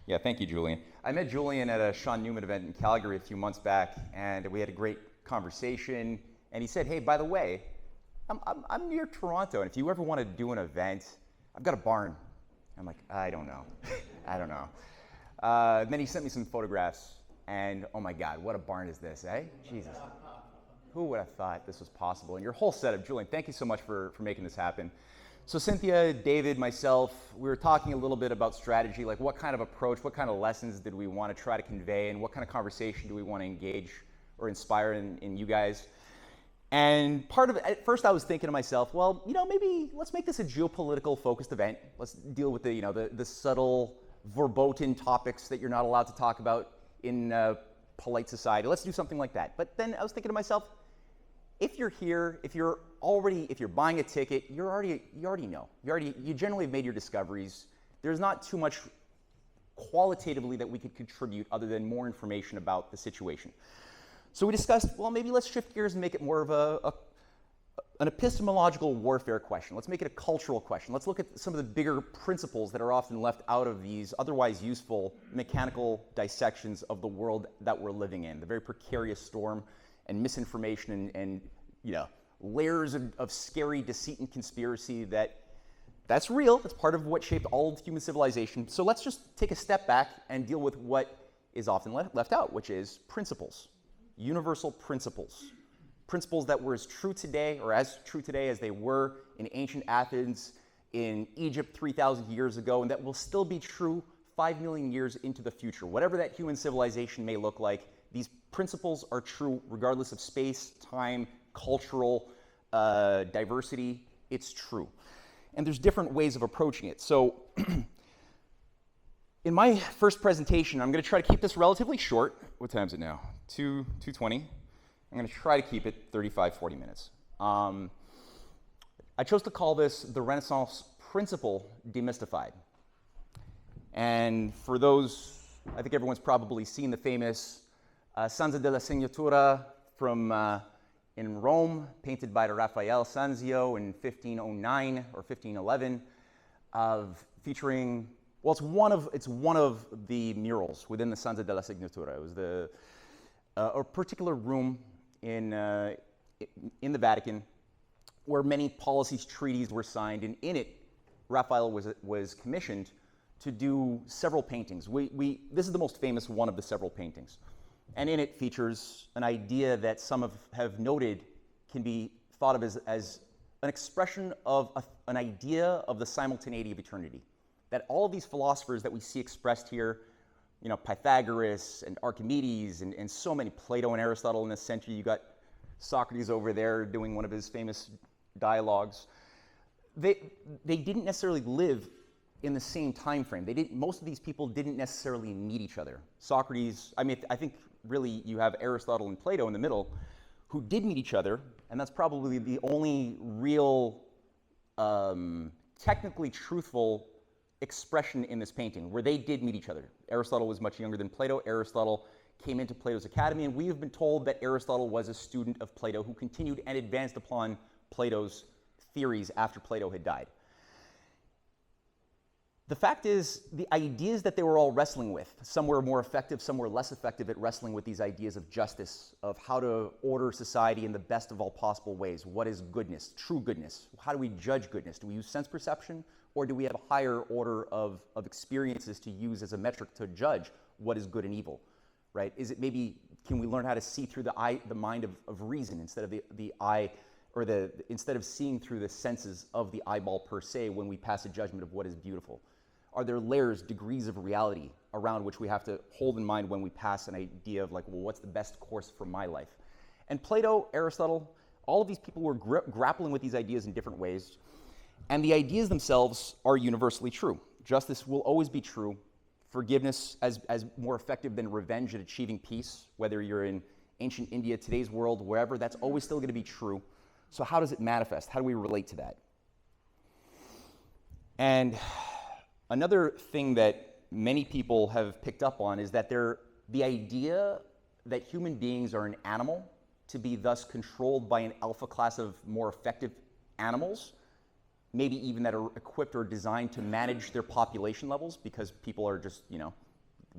Yeah, thank you, Julian. I met Julian at a Sean Newman event in Calgary a few months back, and we had a great conversation. And he said, hey, by the way, I'm near Toronto, and if you ever want to do an event, I've got a barn. I'm like, I don't know. I don't know. Then he sent me some photographs, and oh my God, what a barn is this, eh? Jesus. Who would have thought this was possible? And your whole setup, Julian, thank you so much for making this happen. So Cynthia, David, myself, we were talking a little bit about strategy, like what kind of approach, what kind of lessons did we want to try to convey, and what kind of conversation do we want to engage or inspire in you guys? And part of it, at first I was thinking to myself, well, maybe let's make this a geopolitical focused event. Let's deal with the subtle, verboten topics that you're not allowed to talk about in polite society. Let's do something like that. But then I was thinking to myself, if you're here, if you're buying a ticket, you already know. You generally have made your discoveries. There's not too much qualitatively that we could contribute other than more information about the situation. So we discussed, well, maybe let's shift gears and make it more of an epistemological warfare question. Let's make it a cultural question. Let's look at some of the bigger principles that are often left out of these otherwise useful mechanical dissections of the world that we're living in, the very precarious storm and misinformation and layers of scary deceit and conspiracy that's real. That's part of what shaped all of human civilization. So let's just take a step back and deal with what is often left out, which is principles, universal principles. Principles that were as true today or as true today as they were in ancient Athens, in Egypt 3,000 years ago, and that will still be true 5 million years into the future. Whatever that human civilization may look like, these principles are true regardless of space, time, cultural diversity. It's true. And there's different ways of approaching it. So in my first presentation, I'm going to try to keep this relatively short. What time is it now? 2:20. I'm going to try to keep it 35, 40 minutes. I chose to call this the Renaissance Principle Demystified. And for those, I think everyone's probably seen the famous Stanza della Signatura from in Rome, painted by Raphael Sanzio in 1509 or 1511, featuring, well, it's one of the murals within the Stanza della Signatura. It was a particular room in the Vatican where many policies, treaties were signed, and in it, Raphael was commissioned to do several paintings. This is the most famous one of the several paintings. And in it features an idea that some have noted can be thought of as an expression of an idea of the simultaneity of eternity. That all of these philosophers that we see expressed here, Pythagoras and Archimedes and so many, Plato and Aristotle in this century, you got Socrates over there doing one of his famous dialogues. They didn't necessarily live in the same time frame. Most of these people didn't necessarily meet each other. Socrates, I think really you have Aristotle and Plato in the middle who did meet each other, and that's probably the only real technically truthful expression in this painting where they did meet each other. Aristotle was much younger than Plato. Aristotle came into Plato's academy, and we have been told that Aristotle was a student of Plato who continued and advanced upon Plato's theories after Plato had died. The fact is, the ideas that they were all wrestling with, some were more effective, some were less effective at wrestling with these ideas of justice, of how to order society in the best of all possible ways. What is goodness, true goodness? How do we judge goodness? Do we use sense perception, or do we have a higher order of experiences to use as a metric to judge what is good and evil, right? Is it maybe, can we learn how to see through the mind of reason instead of the eye, or instead of seeing through the senses of the eyeball per se when we pass a judgment of what is beautiful? Are there layers, degrees of reality around which we have to hold in mind when we pass an idea of like, well, what's the best course for my life? And Plato, Aristotle, all of these people were grappling with these ideas in different ways. And the ideas themselves are universally true. Justice will always be true. Forgiveness as more effective than revenge at achieving peace, whether you're in ancient India, today's world, wherever, that's always still going to be true. So how does it manifest? How do we relate to that? And another thing that many people have picked up on is that the idea that human beings are an animal to be thus controlled by an alpha class of more effective animals, maybe even that are equipped or designed to manage their population levels because people are just,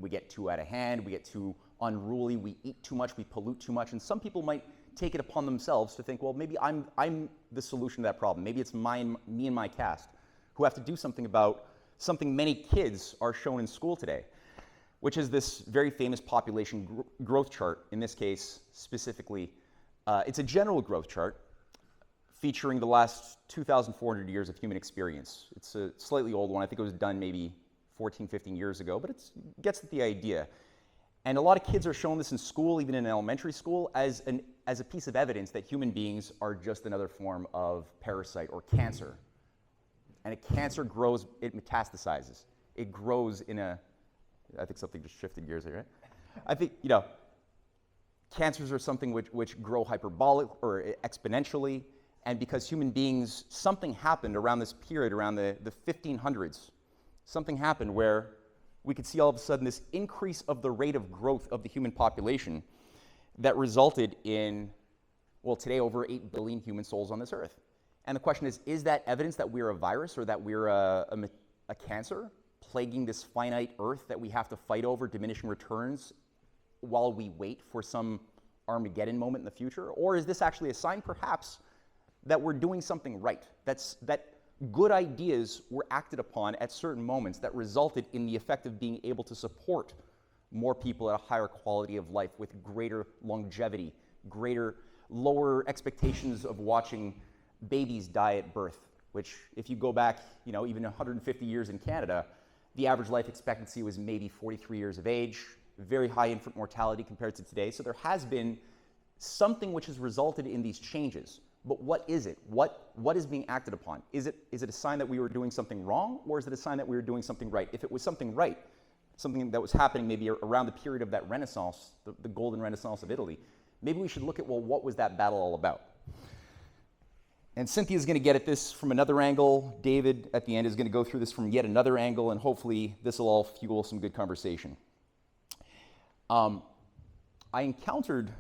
we get too out of hand, we get too unruly, we eat too much, we pollute too much, and some people might take it upon themselves to think, well, maybe I'm the solution to that problem. Maybe it's me and my caste who have to do something about something many kids are shown in school today, which is this very famous population growth chart. In this case, specifically, it's a general growth chart featuring the last 2,400 years of human experience. It's a slightly old one. I think it was done maybe 14, 15 years ago, but it gets at the idea. And a lot of kids are shown this in school, even in elementary school, as a piece of evidence that human beings are just another form of parasite or cancer. And a cancer grows, it metastasizes. It grows in a, I think something just shifted gears here, right? I think, cancers are something which grow hyperbolic or exponentially, and because human beings, something happened around this period, around the 1500s, something happened where we could see all of a sudden this increase of the rate of growth of the human population that resulted in, well, today over 8 billion human souls on this earth. And the question is that evidence that we're a virus or that we're a cancer plaguing this finite earth that we have to fight over diminishing returns while we wait for some Armageddon moment in the future? Or is this actually a sign, perhaps, that we're doing something right? That good ideas were acted upon at certain moments that resulted in the effect of being able to support more people at a higher quality of life with greater longevity, lower expectations of watching babies die at birth, which if you go back, even 150 years in Canada, the average life expectancy was maybe 43 years of age, very high infant mortality compared to today. So there has been something which has resulted in these changes. But what is it? What is being acted upon? Is it a sign that we were doing something wrong, or is it a sign that we were doing something right? If it was something right, something that was happening maybe around the period of that Renaissance, the golden Renaissance of Italy, maybe we should look at, well, what was that battle all about? And Cynthia's going to get at this from another angle. David, at the end, is going to go through this from yet another angle, and hopefully this will all fuel some good conversation. I encountered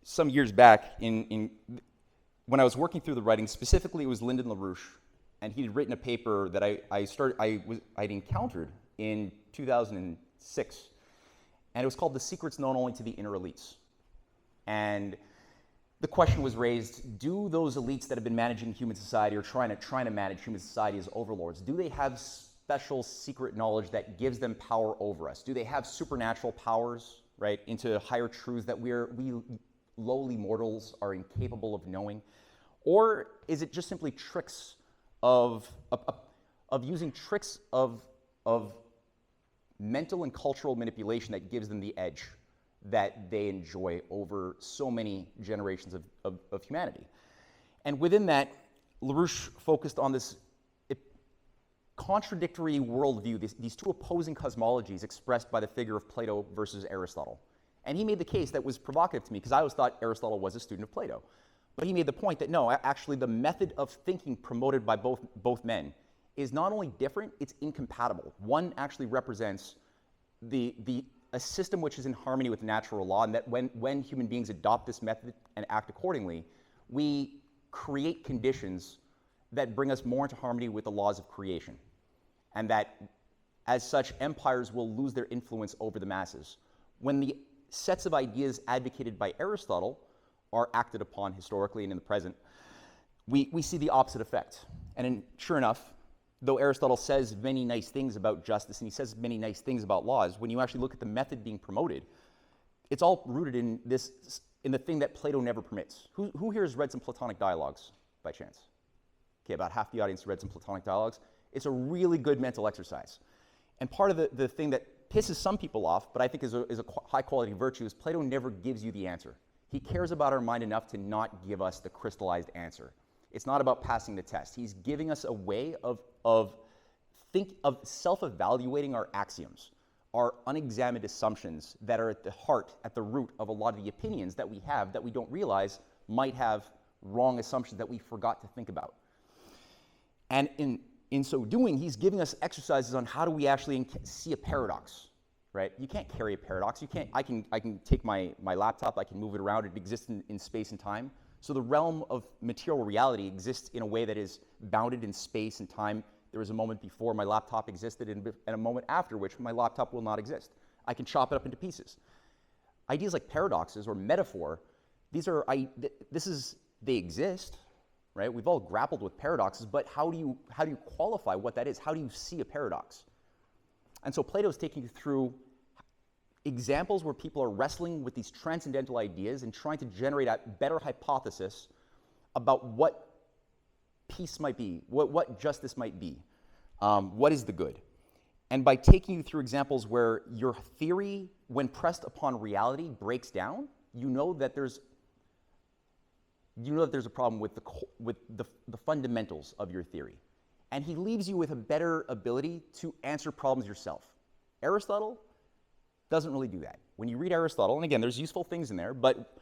some years back when I was working through the writing, specifically it was Lyndon LaRouche, and he'd written a paper that I'd encountered in 2006, and it was called "The Secrets Known Only to the Inner Elites." And the question was raised: do those elites that have been managing human society or trying to manage human society as overlords, do they have special secret knowledge that gives them power over us? Do they have supernatural powers, right, into higher truths that we lowly mortals are incapable of knowing? Or is it just simply tricks of using tricks of mental and cultural manipulation that gives them the edge that they enjoy over so many generations of humanity? And within that, LaRouche focused on this contradictory worldview, these two opposing cosmologies expressed by the figure of Plato versus Aristotle. And he made the case that was provocative to me, because I always thought Aristotle was a student of Plato. But he made the point that no, actually the method of thinking promoted by both men is not only different, it's incompatible. One actually represents a system which is in harmony with natural law, and that when human beings adopt this method and act accordingly, we create conditions that bring us more into harmony with the laws of creation. And that, as such, empires will lose their influence over the masses. When the sets of ideas advocated by Aristotle are acted upon historically and in the present, we see the opposite effect. And sure enough, though Aristotle says many nice things about justice and he says many nice things about laws, when you actually look at the method being promoted, it's all rooted in the thing that Plato never permits. Who here has read some Platonic dialogues by chance? Okay, about half the audience read some Platonic dialogues. It's a really good mental exercise. And part of the thing that pisses some people off, but I think is a high quality virtue, is Plato never gives you the answer. He cares about our mind enough to not give us the crystallized answer. It's not about passing the test. He's giving us a way of self-evaluating our axioms, our unexamined assumptions that are at the root of a lot of the opinions that we have that we don't realize might have wrong assumptions that we forgot to think about. And in so doing, he's giving us exercises on how do we actually see a paradox, right? You can't carry a paradox. I can take my laptop, I can move it around, it exists in space and time. So the realm of material reality exists in a way that is bounded in space and time There is a moment before my laptop existed and a moment after which my laptop will not exist. I can chop it up into pieces. Ideas like paradoxes or metaphor, they exist, right? We've all grappled with paradoxes, but how do you qualify what that is? How do you see a paradox? And so Plato's taking you through examples where people are wrestling with these transcendental ideas and trying to generate a better hypothesis about what peace might be, what justice might be, what is the good. And by taking you through examples where your theory, when pressed upon reality, breaks down, you know that there's a problem with the fundamentals of your theory. And he leaves you with a better ability to answer problems yourself. Aristotle doesn't really do that. When you read Aristotle, and again, there's useful things in there, but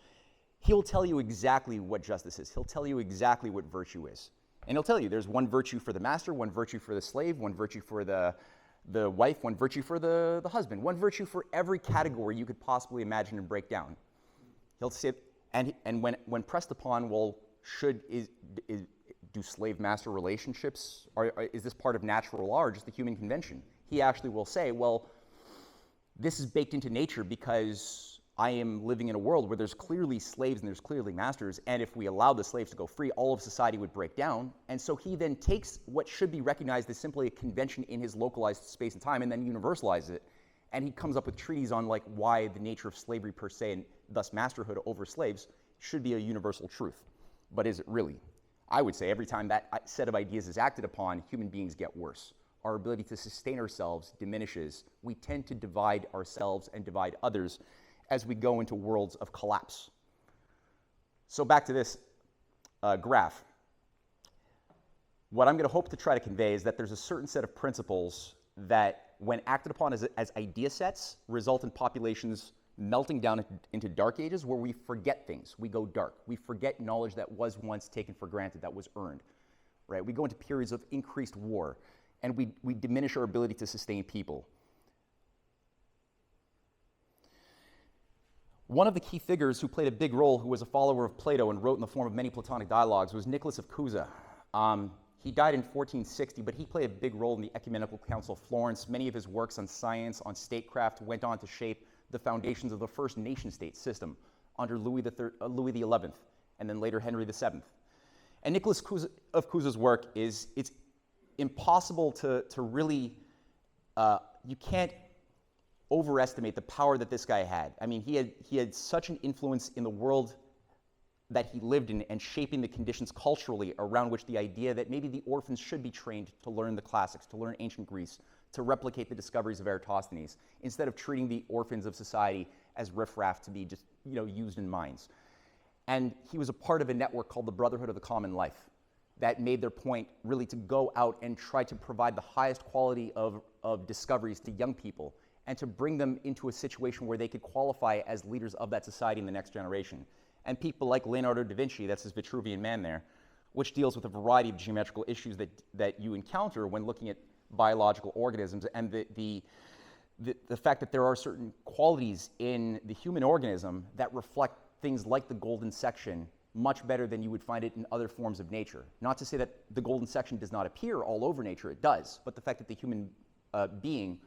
he'll tell you exactly what justice is. He'll tell you exactly what virtue is. And he'll tell you there's one virtue for the master, one virtue for the slave, one virtue for the wife, one virtue for the husband, one virtue for every category you could possibly imagine and break down. He'll say, and when pressed upon, well, do slave-master relationships, is this part of natural law or just the human convention? He actually will say, well, this is baked into nature because I am living in a world where there's clearly slaves and there's clearly masters, and if we allow the slaves to go free, all of society would break down. And so he then takes what should be recognized as simply a convention in his localized space and time and then universalizes it. And he comes up with treatises on like why the nature of slavery per se, and thus masterhood over slaves, should be a universal truth. But is it really? I would say every time that set of ideas is acted upon, human beings get worse. Our ability to sustain ourselves diminishes. We tend to divide ourselves and divide others as we go into worlds of collapse. So back to this graph. What I'm going to hope to try to convey is that there's a certain set of principles that, when acted upon as idea sets, result in populations melting down into dark ages where we forget things. We go dark. We forget knowledge that was once taken for granted, that was earned. Right? We go into periods of increased war, and we diminish our ability to sustain people. One of the key figures who played a big role, who was a follower of Plato and wrote in the form of many Platonic dialogues, was Nicholas of Cusa. He died in 1460, but he played a big role in the Ecumenical Council of Florence. Many of his works on science, on statecraft, went on to shape the foundations of the first nation-state system under Louis XI, and then later Henry VII. And Nicholas of Cusa's work it's impossible to really, you can't overestimate the power that this guy had. I mean, he had such an influence in the world that he lived in and shaping the conditions culturally around which the idea that maybe the orphans should be trained to learn the classics, to learn ancient Greece, to replicate the discoveries of Eratosthenes, instead of treating the orphans of society as riffraff to be just, used in mines. And he was a part of a network called the Brotherhood of the Common Life that made their point really to go out and try to provide the highest quality of discoveries to young people and to bring them into a situation where they could qualify as leaders of that society in the next generation. And people like Leonardo da Vinci, that's his Vitruvian Man there, which deals with a variety of geometrical issues that you encounter when looking at biological organisms, and the fact that there are certain qualities in the human organism that reflect things like the golden section much better than you would find it in other forms of nature. Not to say that the golden section does not appear all over nature, it does, but the fact that the human being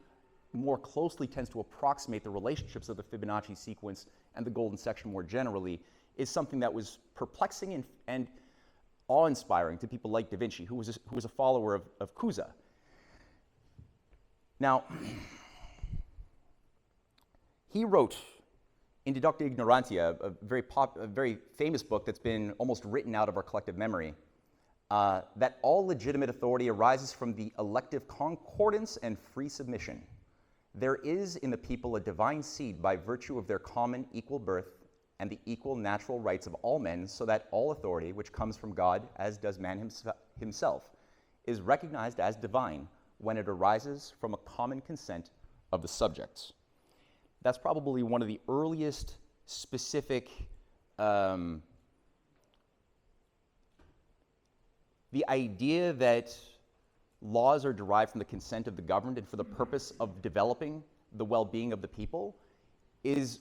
more closely tends to approximate the relationships of the Fibonacci sequence and the golden section more generally is something that was perplexing and awe-inspiring to people like Da Vinci, who was a follower of Cusa. Now, he wrote in Deducta Ignorantia, a very famous book that's been almost written out of our collective memory, that all legitimate authority arises from the elective concordance and free submission. There is in the people a divine seed by virtue of their common equal birth and the equal natural rights of all men, so that all authority, which comes from God, as does man himself, is recognized as divine when it arises from a common consent of the subjects. That's probably one of the earliest specific, the idea that laws are derived from the consent of the governed and for the purpose of developing the well-being of the people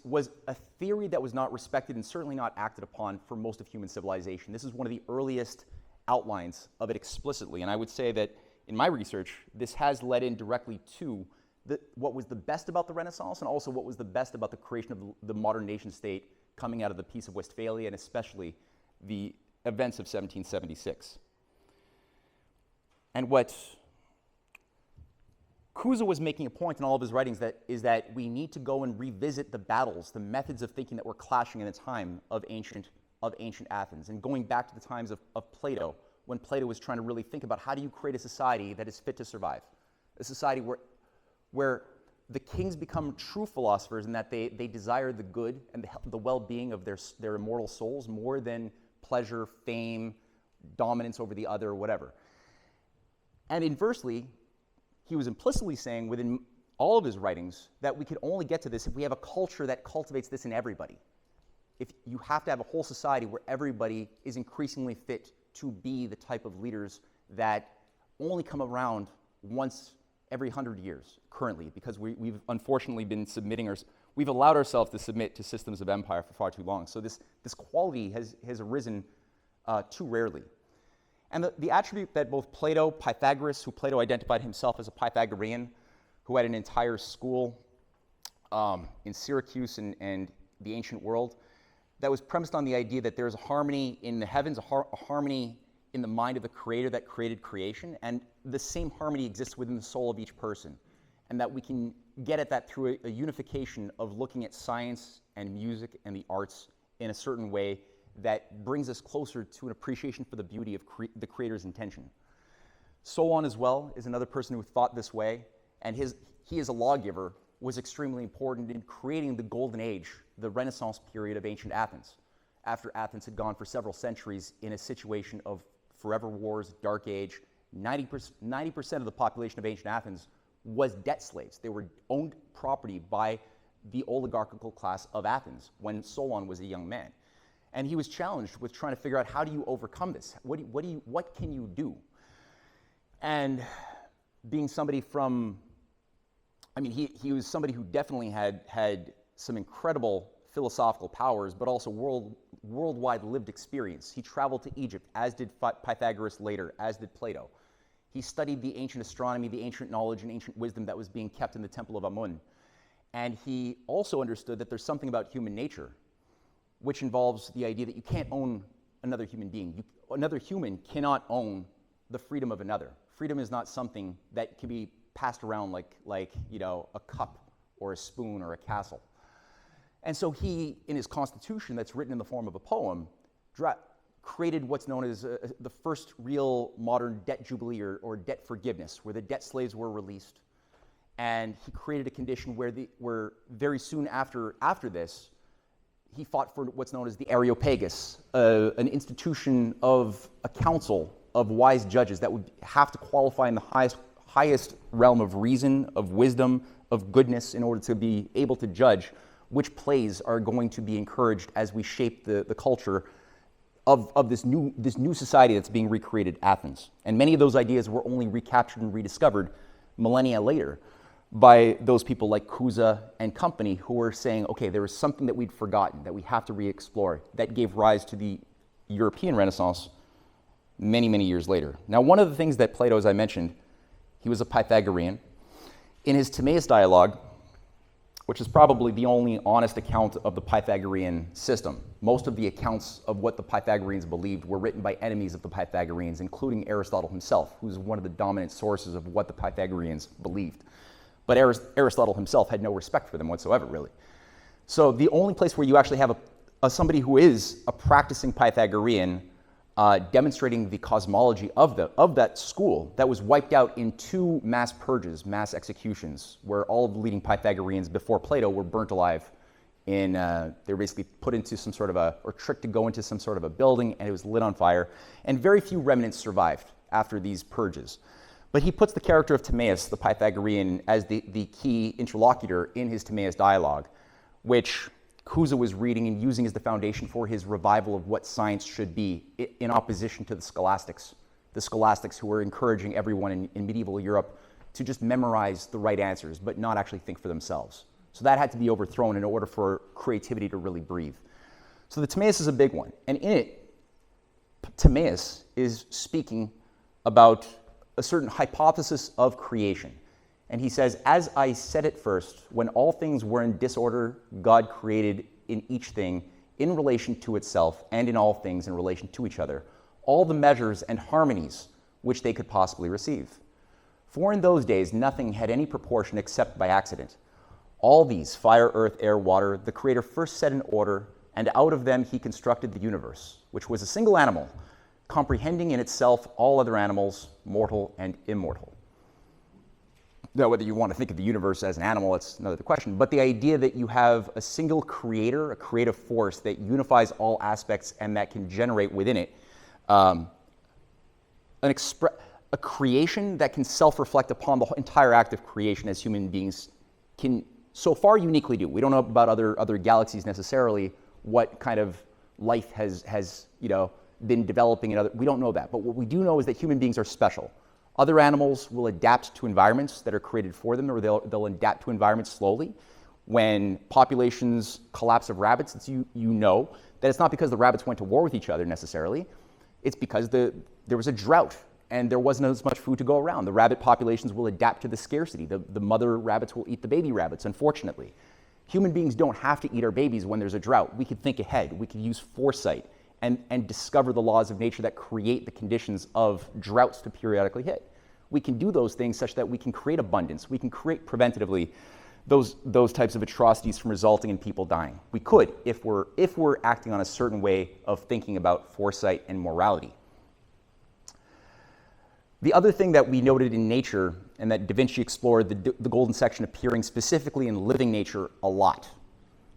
was a theory that was not respected and certainly not acted upon for most of human civilization. This is one of the earliest outlines of it explicitly, and I would say that in my research, this has led in directly to what was the best about the Renaissance and also what was the best about the creation of the modern nation state coming out of the Peace of Westphalia and especially the events of 1776. And what Cusa was making a point in all of his writings is that we need to go and revisit the battles, the methods of thinking that were clashing in the time of ancient Athens, and going back to the times of Plato, when Plato was trying to really think about how do you create a society that is fit to survive, a society where the kings become true philosophers and that they desire the good and the well-being of their immortal souls more than pleasure, fame, dominance over the other, or whatever. And inversely, he was implicitly saying within all of his writings that we could only get to this if we have a culture that cultivates this in everybody. If you have to have a whole society where everybody is increasingly fit to be the type of leaders that only come around once every 100 years currently, because we've unfortunately been we've allowed ourselves to submit to systems of empire for far too long. So this quality has arisen too rarely. And the attribute that both Pythagoras, who Plato identified himself as a Pythagorean, who had an entire school in Syracuse and the ancient world, that was premised on the idea that there's a harmony in the heavens, a harmony in the mind of the creator that created creation, and the same harmony exists within the soul of each person, and that we can get at that through a unification of looking at science and music and the arts in a certain way that brings us closer to an appreciation for the beauty of the creator's intention. Solon as well is another person who thought this way, and he as a lawgiver was extremely important in creating the golden age, the Renaissance period of ancient Athens, after Athens had gone for several centuries in a situation of forever wars, Dark Age. 90% of the population of ancient Athens was debt slaves. They were owned property by the oligarchical class of Athens when Solon was a young man. And he was challenged with trying to figure out, how do you overcome this? What can you do? And being somebody he was somebody who definitely had some incredible philosophical powers, but also worldwide lived experience. He traveled to Egypt, as did Pythagoras later, as did Plato. He studied the ancient astronomy, the ancient knowledge, and ancient wisdom that was being kept in the Temple of Amun. And he also understood that there's something about human nature, which involves the idea that you can't own another human being. Another human cannot own the freedom of another. Freedom is not something that can be passed around like a cup or a spoon or a castle. And so he, in his constitution that's written in the form of a poem, created what's known as the first real modern debt jubilee or debt forgiveness, where the debt slaves were released. And he created a condition where very soon after this, he fought for what's known as the Areopagus, an institution of a council of wise judges that would have to qualify in the highest realm of reason, of wisdom, of goodness, in order to be able to judge which plays are going to be encouraged as we shape the culture of this new society that's being recreated, Athens. And many of those ideas were only recaptured and rediscovered millennia later by those people like Cusa and company, who were saying, okay, there is something that we'd forgotten that we have to re-explore, that gave rise to the European Renaissance many, many years later. Now, one of the things that Plato, as I mentioned, he was a Pythagorean. In his Timaeus dialogue, which is probably the only honest account of the Pythagorean system, most of the accounts of what the Pythagoreans believed were written by enemies of the Pythagoreans, including Aristotle himself, who's one of the dominant sources of what the Pythagoreans believed. But Aristotle himself had no respect for them whatsoever, really. So the only place where you actually have somebody who is a practicing Pythagorean demonstrating the cosmology of that school that was wiped out in 2 mass purges, mass executions, where all of the leading Pythagoreans before Plato were burnt alive. They were basically put into some sort of or tricked to go into some sort of a building, and it was lit on fire. And very few remnants survived after these purges. But he puts the character of Timaeus, the Pythagorean, as the key interlocutor in his Timaeus dialogue, which Cusa was reading and using as the foundation for his revival of what science should be, in opposition to the scholastics who were encouraging everyone in medieval Europe to just memorize the right answers, but not actually think for themselves. So that had to be overthrown in order for creativity to really breathe. So the Timaeus is a big one, and in it, Timaeus is speaking about a certain hypothesis of creation. And he says, as I said at first, when all things were in disorder, God created in each thing, in relation to itself, and in all things in relation to each other, all the measures and harmonies which they could possibly receive. For in those days nothing had any proportion except by accident. All these, fire, earth, air, water, the Creator first set in order, and out of them he constructed the universe, which was a single animal, comprehending in itself all other animals, mortal and immortal. Now, whether you want to think of the universe as an animal, that's another question, but the idea that you have a single creator, a creative force that unifies all aspects and that can generate within it a creation that can self-reflect upon the entire act of creation as human beings can so far uniquely do. We don't know about other galaxies necessarily, what kind of life has been developing in other, we don't know that. But what we do know is that human beings are special. Other animals will adapt to environments that are created for them, or they'll adapt to environments slowly. When populations collapse of rabbits, you know that it's not because the rabbits went to war with each other necessarily. It's because there was a drought and there wasn't as much food to go around. The rabbit populations will adapt to the scarcity. The mother rabbits will eat the baby rabbits, unfortunately. Human beings don't have to eat our babies when there's a drought. We could think ahead. We could use foresight and discover the laws of nature that create the conditions of droughts to periodically hit. We can do those things such that we can create abundance. We can create preventatively those types of atrocities from resulting in people dying. We could if we're acting on a certain way of thinking about foresight and morality. The other thing that we noted in nature, and that Da Vinci explored, the golden section appearing specifically in living nature a lot.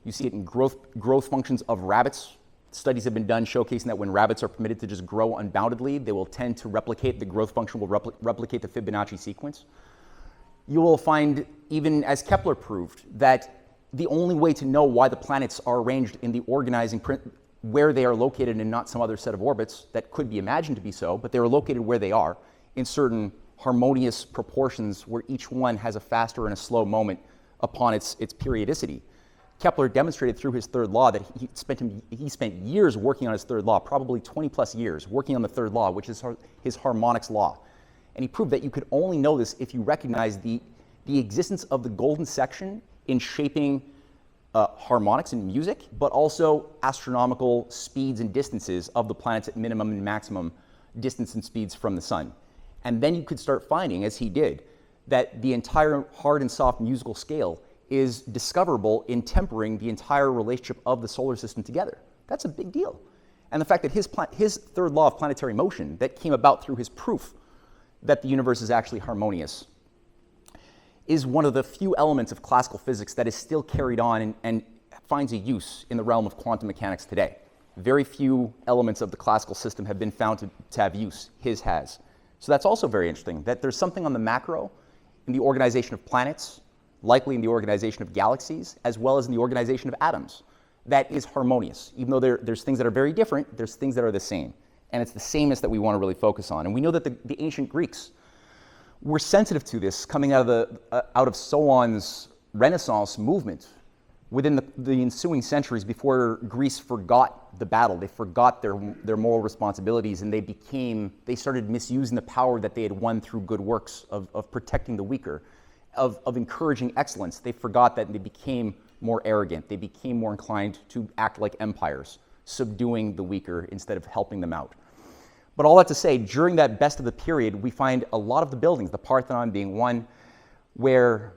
You see it in growth functions of rabbits. Studies have been done showcasing that when rabbits are permitted to just grow unboundedly, they will tend to replicate, the growth function will replicate the Fibonacci sequence. You will find, even as Kepler proved, that the only way to know why the planets are arranged in the organizing where they are located and not some other set of orbits that could be imagined to be so, but they are located where they are in certain harmonious proportions where each one has a faster and a slow moment upon its periodicity. Kepler demonstrated through his third law that he spent years working on his third law, probably 20 plus years working on the third law, which is his harmonics law. And he proved that you could only know this if you recognize the existence of the golden section in shaping harmonics in music, but also astronomical speeds and distances of the planets at minimum and maximum distance and speeds from the sun. And then you could start finding, as he did, that the entire hard and soft musical scale is discoverable in tempering the entire relationship of the solar system together. That's a big deal. And the fact that his third law of planetary motion that came about through his proof that the universe is actually harmonious is one of the few elements of classical physics that is still carried on and finds a use in the realm of quantum mechanics today. Very few elements of the classical system have been found to have use. His has. So that's also very interesting, that there's something on the macro in the organization of planets, likely in the organization of galaxies, as well as in the organization of atoms, that is harmonious. Even though there's things that are very different, there's things that are the same. And it's the sameness that we want to really focus on. And we know that the ancient Greeks were sensitive to this coming out of Solon's Renaissance movement within the ensuing centuries before Greece forgot the battle. They forgot their moral responsibilities, and they started misusing the power that they had won through good works of protecting the weaker, of encouraging excellence. They forgot that, and they became more arrogant. They became more inclined to act like empires, subduing the weaker instead of helping them out. But all that to say, during that best of the period, we find a lot of the buildings, the Parthenon being one, where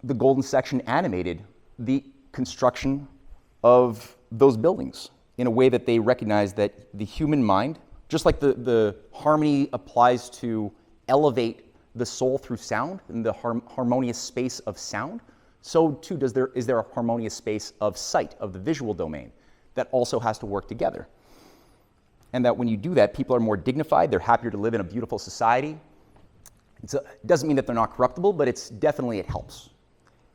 the golden section animated the construction of those buildings in a way that they recognize that the human mind, just like the harmony applies to elevate the soul through sound in the harmonious space of sound, so too is there a harmonious space of sight, of the visual domain, that also has to work together. And that when you do that, people are more dignified, they're happier to live in a beautiful society. It doesn't mean that they're not corruptible, but it helps.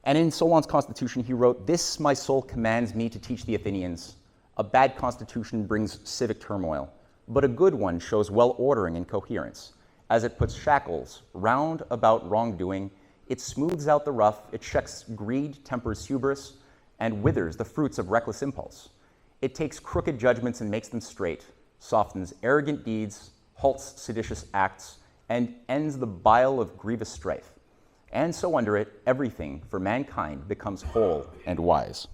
And in Solon's constitution, he wrote, "This my soul commands me to teach the Athenians. A bad constitution brings civic turmoil, but a good one shows well ordering and coherence. As it puts shackles round about wrongdoing, it smooths out the rough, it checks greed, tempers hubris, and withers the fruits of reckless impulse. It takes crooked judgments and makes them straight, softens arrogant deeds, halts seditious acts, and ends the bile of grievous strife. And so under it, everything for mankind becomes whole and wise.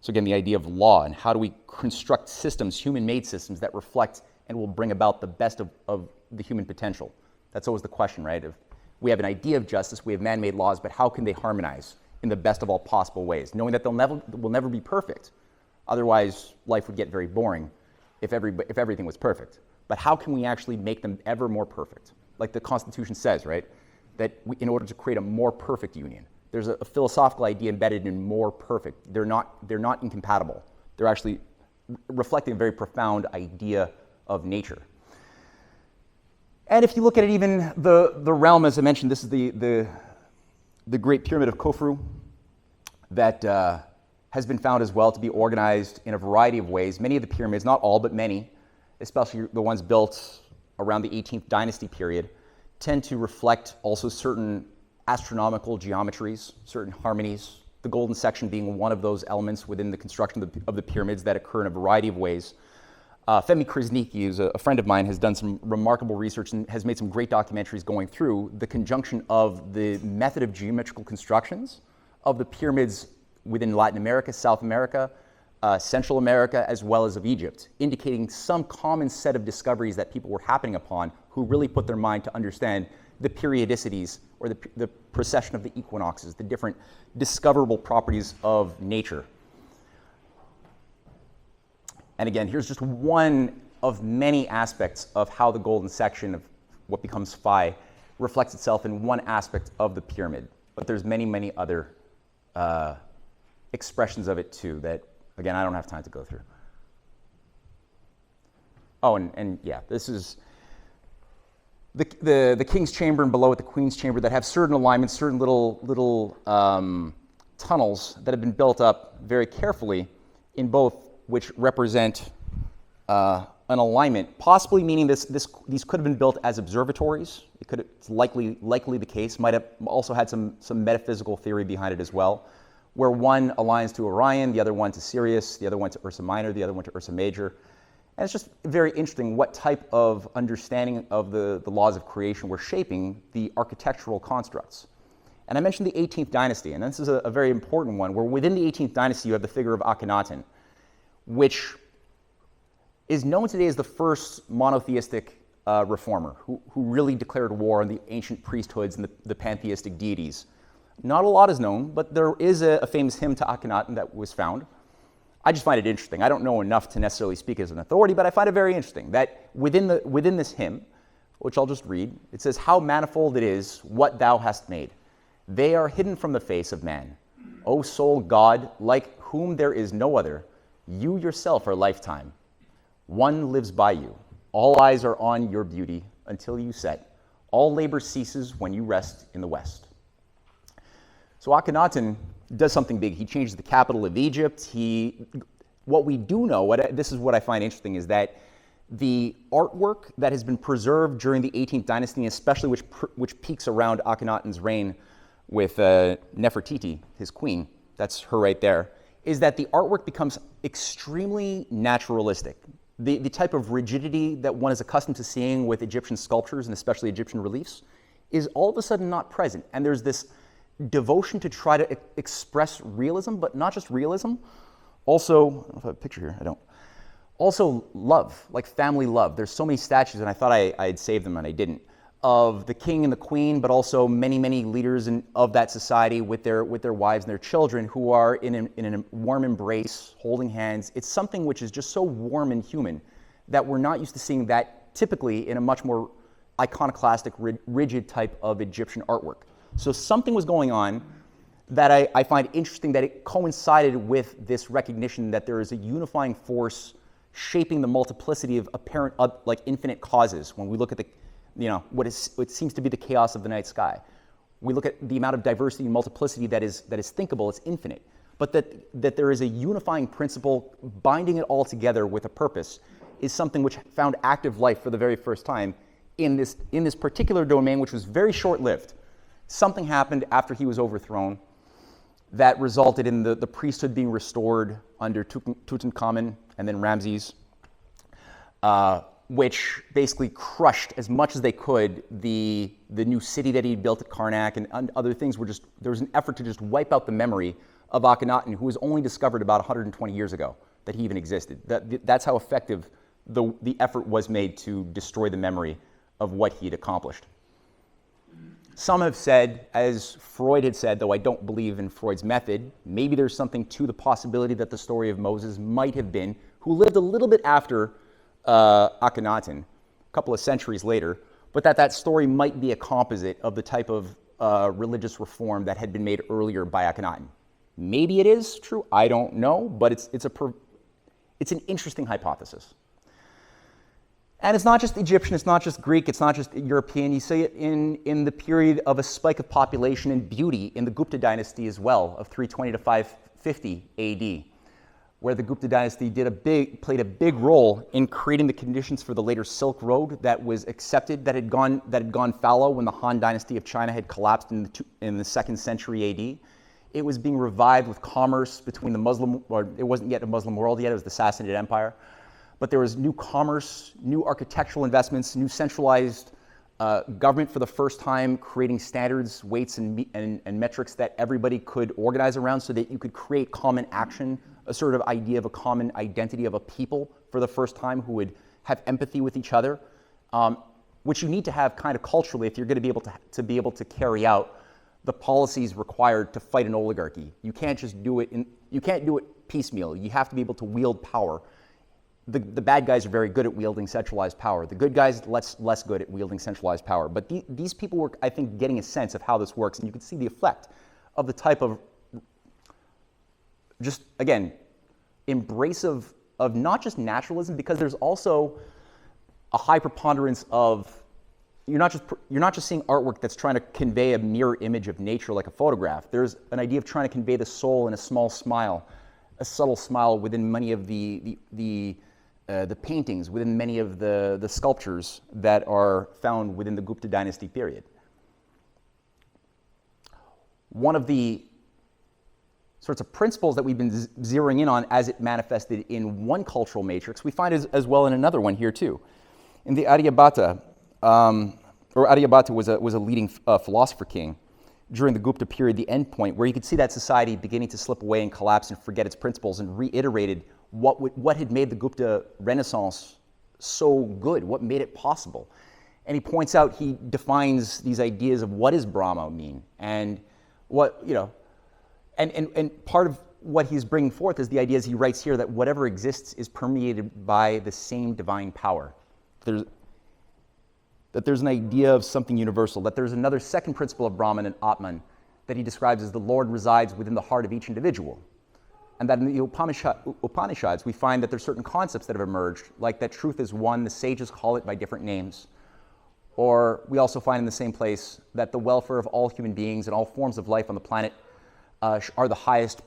So again, the idea of law and how do we construct systems, human-made systems, that reflect and will bring about the best of the human potential. That's always the question, right? If we have an idea of justice, we have man-made laws, but how can they harmonize in the best of all possible ways, knowing that will never be perfect? Otherwise, life would get very boring if everything was perfect. But how can we actually make them ever more perfect? Like the Constitution says, right? That in order to create a more perfect union, there's a philosophical idea embedded in more perfect. They're not incompatible. They're actually reflecting a very profound idea of nature. And if you look at it, even the realm, as I mentioned, this is the Great Pyramid of Khufu that has been found as well to be organized in a variety of ways. Many of the pyramids, not all, but many, especially the ones built around the 18th dynasty period, tend to reflect also certain astronomical geometries, certain harmonies, the golden section being one of those elements within the construction of the pyramids that occur in a variety of ways. Femi Krasniqi, who's a friend of mine, has done some remarkable research and has made some great documentaries going through the conjunction of the method of geometrical constructions of the pyramids within Latin America, South America, Central America, as well as of Egypt, indicating some common set of discoveries that people were happening upon who really put their mind to understand the periodicities or the precession of the equinoxes, the different discoverable properties of nature. And again, here's just one of many aspects of how the golden section of what becomes Phi reflects itself in one aspect of the pyramid. But there's many, many other expressions of it too that, again, I don't have time to go through. Oh, and yeah, this is the king's chamber, and below it the queen's chamber, that have certain alignments, certain little tunnels that have been built up very carefully in both, which represent an alignment, possibly meaning these could have been built as observatories. It's likely the case. Might have also had some metaphysical theory behind it as well, where one aligns to Orion, the other one to Sirius, the other one to Ursa Minor, the other one to Ursa Major. And it's just very interesting what type of understanding of the laws of creation were shaping the architectural constructs. And I mentioned the 18th dynasty, and this is a very important one, where within the 18th dynasty you have the figure of Akhenaten, which is known today as the first monotheistic reformer who really declared war on the ancient priesthoods and the pantheistic deities. Not a lot is known, but there is a famous hymn to Akhenaten that was found. I just find it interesting. I don't know enough to necessarily speak as an authority, but I find it very interesting that within this hymn, which I'll just read, it says, "How manifold it is what thou hast made. They are hidden from the face of man. O sole God, like whom there is no other, you yourself are lifetime. One lives by you. All eyes are on your beauty until you set. All labor ceases when you rest in the west." So Akhenaten does something big. He changes the capital of Egypt. What we do know, this is what I find interesting, is that the artwork that has been preserved during the 18th dynasty, especially which peaks around Akhenaten's reign with Nefertiti, his queen, that's her right there, is that the artwork becomes extremely naturalistic. The type of rigidity that one is accustomed to seeing with Egyptian sculptures, and especially Egyptian reliefs, is all of a sudden not present. And there's this devotion to try to express realism, but not just realism, also, I don't know if I have a picture here, I don't. Also love, like family love. There's so many statues, and I thought I'd save them and I didn't, of the king and the queen, but also many, many leaders of that society with their wives and their children who are in a warm embrace, holding hands. It's something which is just so warm and human that we're not used to seeing that typically in a much more iconoclastic, rigid type of Egyptian artwork. So something was going on that I find interesting, that it coincided with this recognition that there is a unifying force shaping the multiplicity of apparent, like infinite causes. When we look at what seems to be the chaos of the night sky, we look at the amount of diversity and multiplicity that is thinkable. It's infinite, but that there is a unifying principle binding it all together with a purpose is something which found active life for the very first time in this particular domain, which was very short-lived. Something happened after he was overthrown that resulted in the priesthood being restored under Tutankhamun and then Ramses, which basically crushed as much as they could the new city that he built at Karnak, and other things were just, there was an effort to just wipe out the memory of Akhenaten, who was only discovered about 120 years ago that he even existed. That's how effective the effort was made to destroy the memory of what he had accomplished. Some have said, as Freud had said, though I don't believe in Freud's method, maybe there's something to the possibility that the story of Moses might have been, who lived a little bit after Akhenaten, a couple of centuries later, but that story might be a composite of the type of religious reform that had been made earlier by Akhenaten. Maybe it is true, I don't know, but it's an interesting hypothesis. And it's not just Egyptian, it's not just Greek, it's not just European. You see it in the period of a spike of population and beauty in the Gupta dynasty as well, of 320 to 550 AD, where the Gupta dynasty played a big role in creating the conditions for the later Silk Road that was accepted, that had gone fallow when the Han dynasty of China had collapsed in the 2nd century AD. It was being revived with commerce between the Muslim, or it wasn't yet a Muslim world yet, it was the Sassanid Empire. But there was new commerce, new architectural investments, new centralized government for the first time, creating standards, weights, and metrics that everybody could organize around so that you could create common action, a sort of idea of a common identity of a people for the first time who would have empathy with each other, which you need to have kind of culturally if you're going to be able to carry out the policies required to fight an oligarchy. You can't just do it you can't do it piecemeal. You have to be able to wield power. The bad guys are very good at wielding centralized power. The good guys, less good at wielding centralized power. But these people were, I think, getting a sense of how this works, and you can see the effect of the type of, just, again, embrace of not just naturalism, because there's also a high preponderance of, you're not just seeing artwork that's trying to convey a mirror image of nature like a photograph. There's an idea of trying to convey the soul in a small smile, a subtle smile within many of the paintings, within many of the sculptures that are found within the Gupta dynasty period. One of the sorts of principles that we've been zeroing in on as it manifested in one cultural matrix, we find as well in another one here too. In the Aryabhata, Aryabhata was a leading philosopher king during the Gupta period, the end point, where you could see that society beginning to slip away and collapse and forget its principles, and reiterated what had made the Gupta Renaissance so good, what made it possible. And he points out, he defines these ideas of what does Brahma mean, and what, and part of what he's bringing forth is the ideas he writes here, that whatever exists is permeated by the same divine power. That there's an idea of something universal, that there's another second principle of Brahman and Atman that he describes as the Lord resides within the heart of each individual. And that in the Upanishads, we find that there's certain concepts that have emerged, like that truth is one, the sages call it by different names. Or we also find in the same place that the welfare of all human beings and all forms of life on the planet are the highest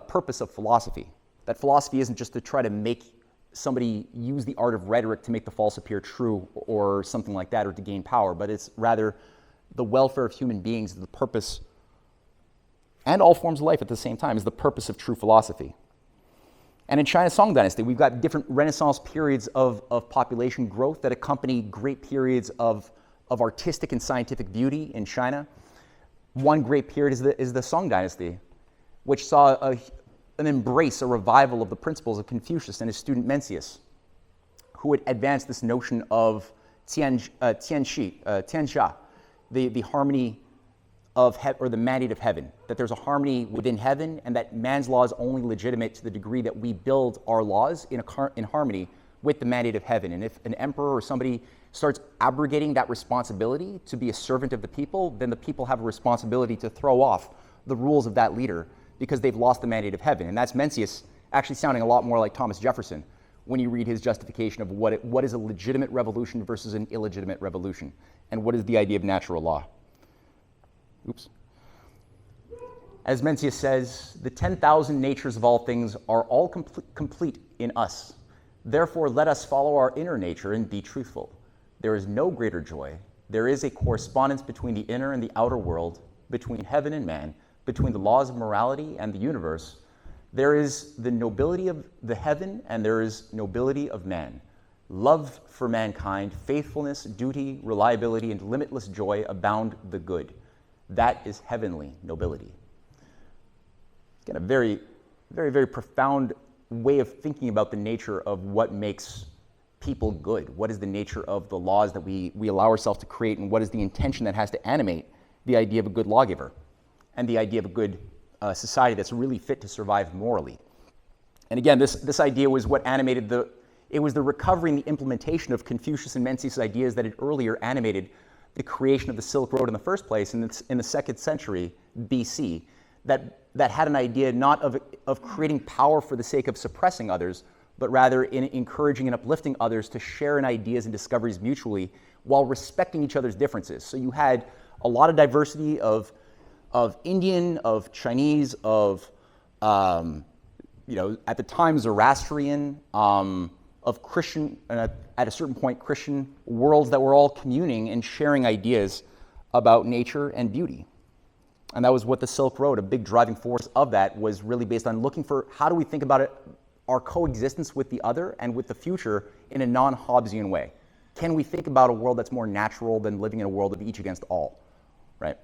purpose of philosophy. That philosophy isn't just to try to make somebody use the art of rhetoric to make the false appear true or something like that, or to gain power, but it's rather the welfare of human beings, the purpose, and all forms of life at the same time, is the purpose of true philosophy. And in China's Song Dynasty, we've got different Renaissance periods of population growth that accompany great periods of artistic and scientific beauty in China. One great period is the Song Dynasty, which saw an embrace, a revival of the principles of Confucius and his student Mencius, who had advanced this notion of tianxia, the harmony of or the mandate of heaven, that there's a harmony within heaven, and that man's law is only legitimate to the degree that we build our laws in harmony with the mandate of heaven. And if an emperor or somebody starts abrogating that responsibility to be a servant of the people, then the people have a responsibility to throw off the rules of that leader, because they've lost the mandate of heaven. And that's Mencius actually sounding a lot more like Thomas Jefferson when you read his justification of what is a legitimate revolution versus an illegitimate revolution, and what is the idea of natural law. Oops. As Mencius says, the 10,000 natures of all things are all complete in us. Therefore, let us follow our inner nature and be truthful. There is no greater joy. There is a correspondence between the inner and the outer world, between heaven and man, between the laws of morality and the universe. There is the nobility of the heaven, and there is nobility of man. love for mankind, faithfulness, duty, reliability, and limitless joy abound the good. That is heavenly nobility. Again, a very, very, very profound way of thinking about the nature of what makes people good. What is the nature of the laws that we allow ourselves to create, and what is the intention that has to animate the idea of a good lawgiver and the idea of a good society that's really fit to survive morally. And again, this idea was what animated it was the recovery and the implementation of Confucius and Mencius' ideas that had earlier animated the creation of the Silk Road in the first place in the 2nd century BC, that had an idea not of creating power for the sake of suppressing others, but rather in encouraging and uplifting others to share in ideas and discoveries mutually while respecting each other's differences. So you had a lot of diversity of Indian, of Chinese, of at the time Zoroastrian, of Christian, and at a certain point Christian worlds that were all communing and sharing ideas about nature and beauty. And that was what the Silk Road, a big driving force of that, was really based on looking for how do we think about our coexistence with the other and with the future in a non-Hobbesian way. Can we think about a world that's more natural than living in a world of each against all, right?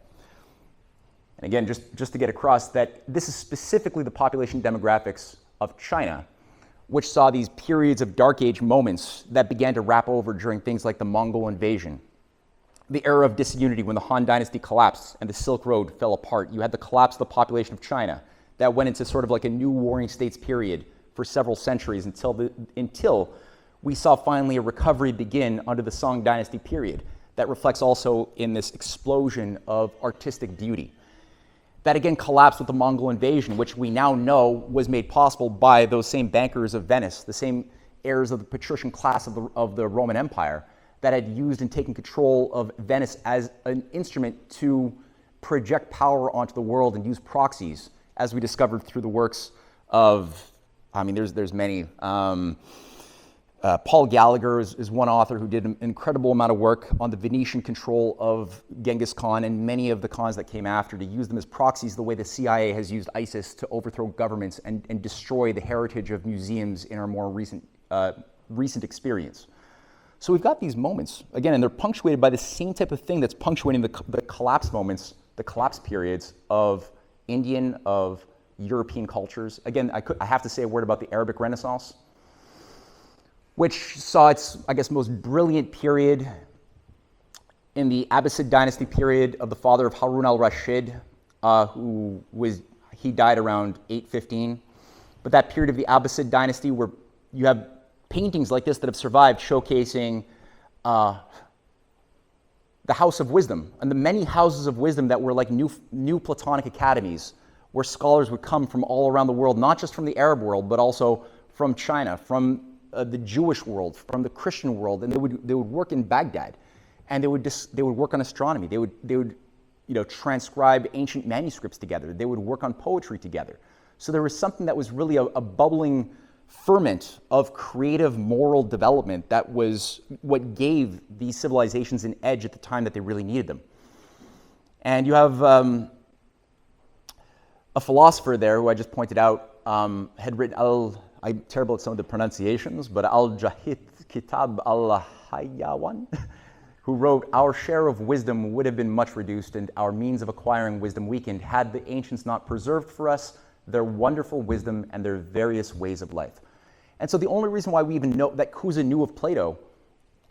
And again, just to get across that this is specifically the population demographics of China, which saw these periods of Dark Age moments that began to wrap over during things like the Mongol invasion, the era of disunity when the Han Dynasty collapsed and the Silk Road fell apart. You had the collapse of the population of China that went into sort of like a new warring states period for several centuries until we saw finally a recovery begin under the Song Dynasty period that reflects also in this explosion of artistic beauty. That again collapsed with the Mongol invasion, which we now know was made possible by those same bankers of Venice, the same heirs of the patrician class of the Roman Empire that had used and taken control of Venice as an instrument to project power onto the world and use proxies, as we discovered through the works of, there's many. Paul Gallagher is one author who did an incredible amount of work on the Venetian control of Genghis Khan and many of the Khans that came after, to use them as proxies the way the CIA has used ISIS to overthrow governments and destroy the heritage of museums in our more recent experience. So we've got these moments, again, and they're punctuated by the same type of thing that's punctuating the collapse moments, the collapse periods of Indian, of European cultures. Again, I have to say a word about the Arabic Renaissance, which saw its, most brilliant period in the Abbasid dynasty period of the father of Harun al-Rashid, he died around 815. But that period of the Abbasid dynasty where you have paintings like this that have survived showcasing the House of Wisdom and the many houses of wisdom that were like new Platonic academies where scholars would come from all around the world, not just from the Arab world, but also from China, from the Jewish world, from the Christian world, and they would work in Baghdad, and they would work on astronomy. They would transcribe ancient manuscripts together. They would work on poetry together. So there was something that was really a bubbling ferment of creative moral development that was what gave these civilizations an edge at the time that they really needed them. And you have a philosopher there who I just pointed out had written I'm terrible at some of the pronunciations, but Al-Jahid Kitab al-Hayyawan, who wrote, "Our share of wisdom would have been much reduced and our means of acquiring wisdom weakened had the ancients not preserved for us their wonderful wisdom and their various ways of life." And so the only reason why we even know that Cusa knew of Plato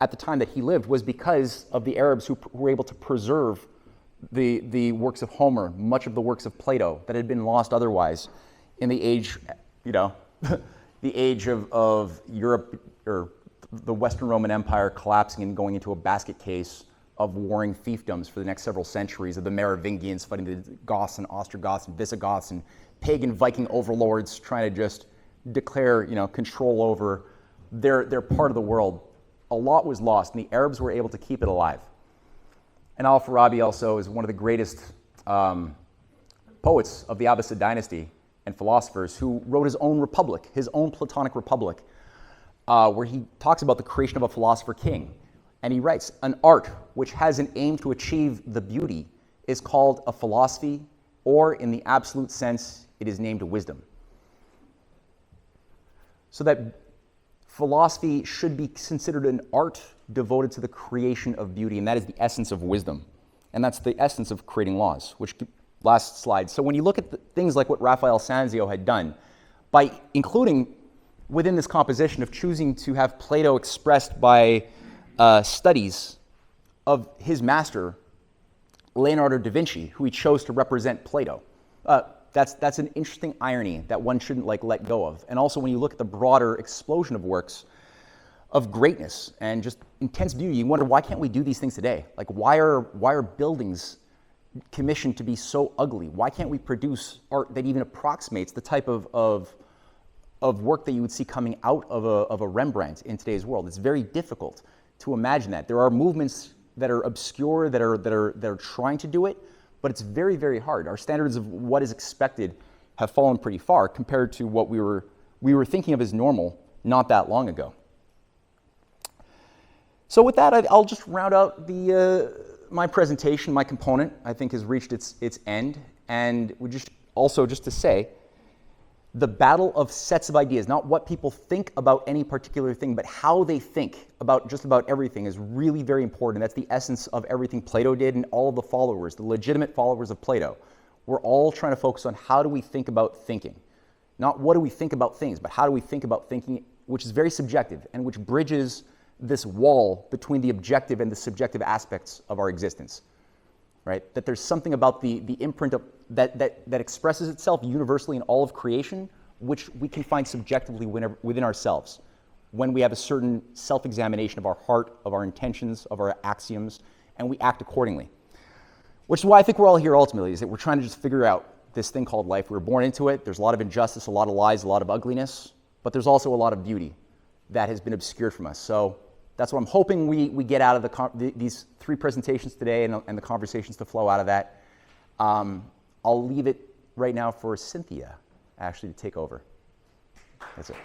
at the time that he lived was because of the Arabs who were able to preserve the works of Homer, much of the works of Plato that had been lost otherwise in the age, the age of Europe, or the Western Roman Empire collapsing and going into a basket case of warring fiefdoms for the next several centuries, of the Merovingians fighting the Goths and Ostrogoths and Visigoths and pagan Viking overlords trying to just declare, control over their part of the world. A lot was lost, and the Arabs were able to keep it alive. And Al-Farabi also is one of the greatest poets of the Abbasid dynasty and philosophers, who wrote his own republic, his own Platonic republic, where he talks about the creation of a philosopher king. And he writes, "An art which has an aim to achieve the beauty is called a philosophy, or in the absolute sense, it is named wisdom." So that philosophy should be considered an art devoted to the creation of beauty, and that is the essence of wisdom. And that's the essence of creating laws, which, last slide. So when you look at things like what Raphael Sanzio had done, by including within this composition of choosing to have Plato expressed by studies of his master, Leonardo da Vinci, who he chose to represent Plato. That's an interesting irony that one shouldn't let go of. And also when you look at the broader explosion of works of greatness and just intense beauty, you wonder, why can't we do these things today? Like, why are buildings commissioned to be so ugly? Why can't we produce art that even approximates the type of work that you would see coming out of a Rembrandt in today's world? It's very difficult to imagine that. There are movements that are obscure, that are trying to do it, but it's very, very hard. Our standards of what is expected have fallen pretty far compared to what we were thinking of as normal not that long ago. So with that, I'll just round out my presentation. My component, I think, has reached its end, and we just to say, the battle of sets of ideas, not what people think about any particular thing, but how they think about just about everything, is really very important. That's the essence of everything Plato did, and all of the followers, the legitimate followers of Plato. We're all trying to focus on how do we think about thinking. Not what do we think about things, but how do we think about thinking, which is very subjective, and which bridges this wall between the objective and the subjective aspects of our existence. Right? That there's something about the imprint of that expresses itself universally in all of creation, which we can find subjectively within ourselves when we have a certain self-examination of our heart, of our intentions, of our axioms, and we act accordingly. Which is why I think we're all here ultimately, is that we're trying to just figure out this thing called life. We were born into it. There's a lot of injustice, a lot of lies, a lot of ugliness, but there's also a lot of beauty that has been obscured from us. So that's what I'm hoping we get out of these 3 presentations today, and the conversations to flow out of that. I'll leave it right now for Cynthia, actually, to take over. That's it.